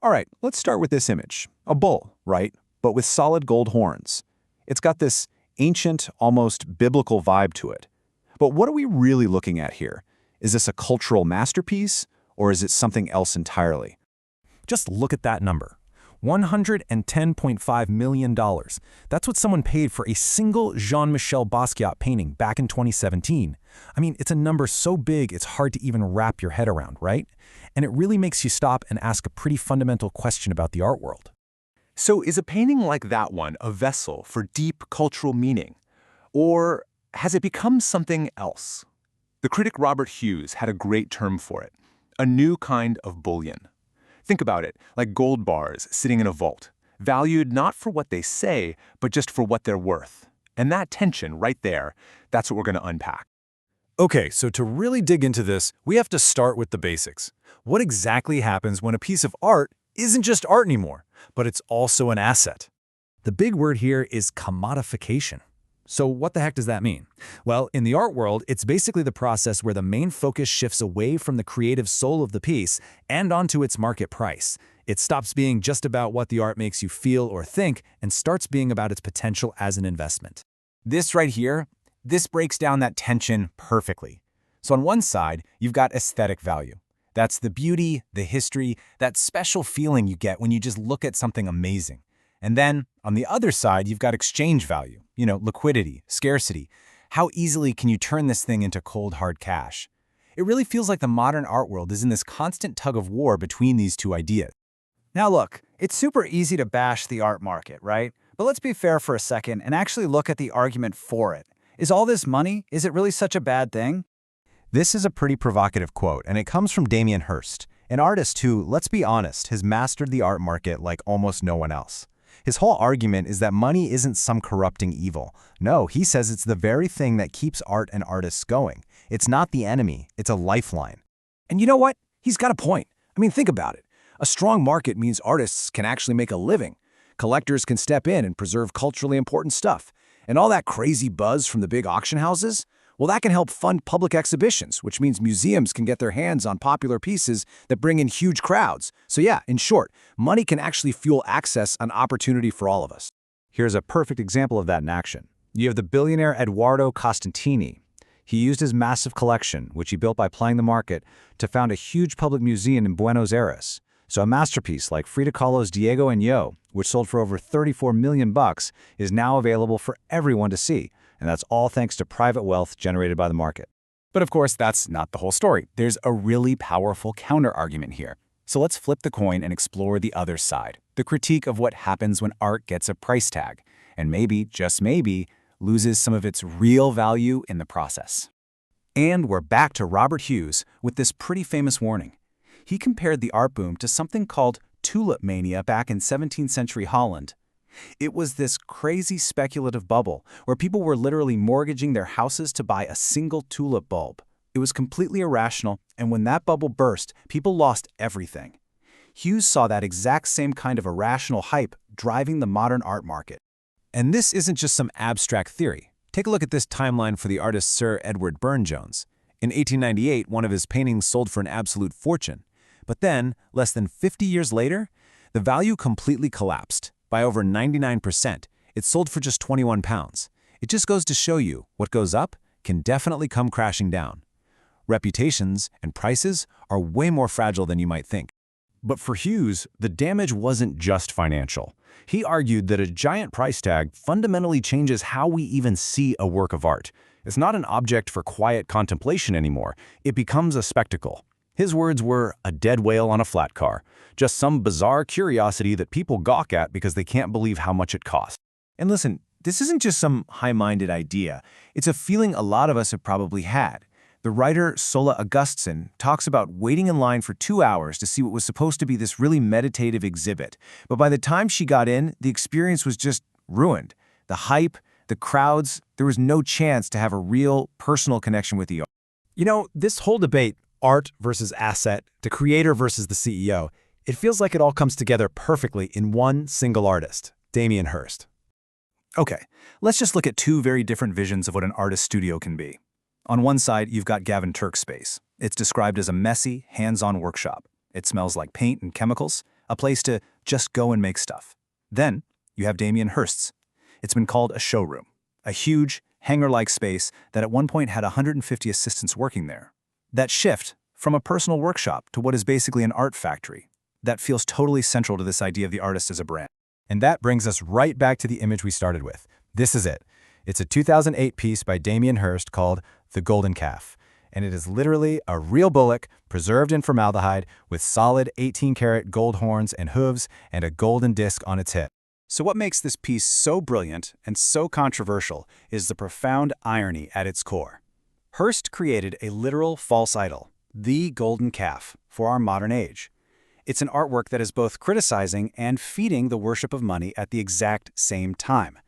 All right, let's start with this image. A bull, right? But with solid gold horns. It's got this ancient, almost biblical vibe to it. But what are we really looking at here? Is this a cultural masterpiece, or is it something else entirely? Just look at that number. $110.5 million. That's what someone paid for a single Jean-Michel Basquiat painting back in 2017. I mean, it's a number so big it's hard to even wrap your head around, right? And it really makes you stop and ask a pretty fundamental question about the art world. So is a painting like that one a vessel for deep cultural meaning? Or has it become something else? The critic Robert Hughes had a great term for it, a new kind of bullion. Think about it, like gold bars sitting in a vault, valued not for what they say, but just for what they're worth. And that tension right there, that's what we're going to unpack. Okay, so to really dig into this, we have to start with the basics. What exactly happens when a piece of art isn't just art anymore, but it's also an asset? The big word here is commodification. So what the heck does that mean? Well, in the art world, it's basically the process where the main focus shifts away from the creative soul of the piece and onto its market price. It stops being just about what the art makes you feel or think and starts being about its potential as an investment. This right here, this breaks down that tension perfectly. So on one side, you've got aesthetic value. That's the beauty, the history, that special feeling you get when you just look at something amazing. And then, on the other side, you've got exchange value, liquidity, scarcity. How easily can you turn this thing into cold, hard cash? It really feels like the modern art world is in this constant tug of war between these two ideas. Now look, it's super easy to bash the art market, right? But let's be fair for a second and actually look at the argument for it. Is all this money, is it really such a bad thing? This is a pretty provocative quote, and it comes from Damien Hirst, an artist who, let's be honest, has mastered the art market like almost no one else. His whole argument is that money isn't some corrupting evil. No, he says it's the very thing that keeps art and artists going. It's not the enemy, it's a lifeline. And you know what? He's got a point. I mean, think about it. A strong market means artists can actually make a living. Collectors can step in and preserve culturally important stuff. And all that crazy buzz from the big auction houses, well, that can help fund public exhibitions, which means museums can get their hands on popular pieces that bring in huge crowds. So yeah, in short, money can actually fuel access and opportunity for all of us. Here's a perfect example of that in action. You have the billionaire Edoardo Costantini. He used his massive collection, which he built by playing the market, to found a huge public museum in Buenos Aires. So a masterpiece like Frida Kahlo's Diego and Yo, which sold for over $34 million, is now available for everyone to see. And that's all thanks to private wealth generated by the market. But of course, that's not the whole story. There's a really powerful counter-argument here. So let's flip the coin and explore the other side, the critique of what happens when art gets a price tag, and maybe, just maybe, loses some of its real value in the process. And we're back to Robert Hughes with this pretty famous warning. He compared the art boom to something called tulip mania back in 17th century Holland. It was this crazy speculative bubble where people were literally mortgaging their houses to buy a single tulip bulb. It was completely irrational, and when that bubble burst, people lost everything. Hughes saw that exact same kind of irrational hype driving the modern art market. And this isn't just some abstract theory. Take a look at this timeline for the artist Sir Edward Burne-Jones. In 1898, one of his paintings sold for an absolute fortune. But then, less than 50 years later, the value completely collapsed. By over 99%, it sold for just £21. It just goes to show you what goes up can definitely come crashing down. Reputations and prices are way more fragile than you might think. But for Hughes, the damage wasn't just financial. He argued that a giant price tag fundamentally changes how we even see a work of art. It's not an object for quiet contemplation anymore. It becomes a spectacle. His words were a dead whale on a flat car, just some bizarre curiosity that people gawk at because they can't believe how much it costs. And listen, this isn't just some high-minded idea. It's a feeling a lot of us have probably had. The writer Sola Augustson talks about waiting in line for 2 hours to see what was supposed to be this really meditative exhibit. But by the time she got in, the experience was just ruined. The hype, the crowds, there was no chance to have a real, personal connection with the art. You know, this whole debate, art versus asset, the creator versus the CEO, it feels like it all comes together perfectly in one single artist, Damien Hirst. Okay, let's just look at two very different visions of what an artist studio can be. On one side, you've got Gavin Turk's space. It's described as a messy, hands-on workshop. It smells like paint and chemicals, a place to just go and make stuff. Then you have Damien Hirst's. It's been called a showroom, a huge, hangar-like space that at one point had 150 assistants working there. That shift from a personal workshop to what is basically an art factory, that feels totally central to this idea of the artist as a brand. And that brings us right back to the image we started with. This is it. It's a 2008 piece by Damien Hirst called The Golden Calf. And it is literally a real bullock preserved in formaldehyde with solid 18-karat gold horns and hooves and a golden disc on its hip. So what makes this piece so brilliant and so controversial is the profound irony at its core. Hirst created a literal false idol, the golden calf, for our modern age. It's an artwork that is both criticizing and feeding the worship of money at the exact same time.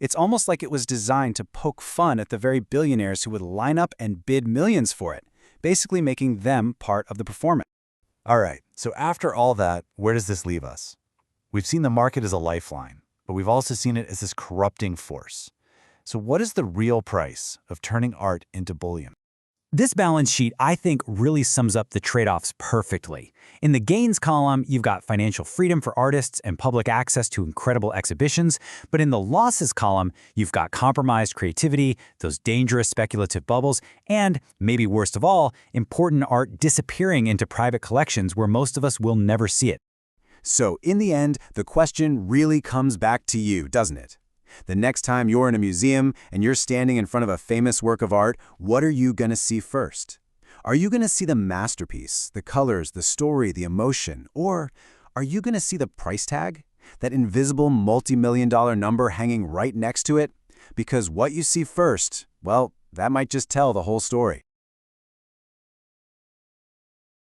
It's almost like it was designed to poke fun at the very billionaires who would line up and bid millions for it, basically making them part of the performance. All right, so after all that, where does this leave us? We've seen the market as a lifeline, but we've also seen it as this corrupting force. So what is the real price of turning art into bullion? This balance sheet, I think, really sums up the trade-offs perfectly. In the gains column, you've got financial freedom for artists and public access to incredible exhibitions, but in the losses column, you've got compromised creativity, those dangerous speculative bubbles, and, maybe worst of all, important art disappearing into private collections where most of us will never see it. So in the end, the question really comes back to you, doesn't it? The next time you're in a museum and you're standing in front of a famous work of art, what are you going to see first? Are you going to see the masterpiece, the colors, the story, the emotion? Or are you going to see the price tag? That invisible multi-million-dollar number hanging right next to it? Because what you see first, well, that might just tell the whole story.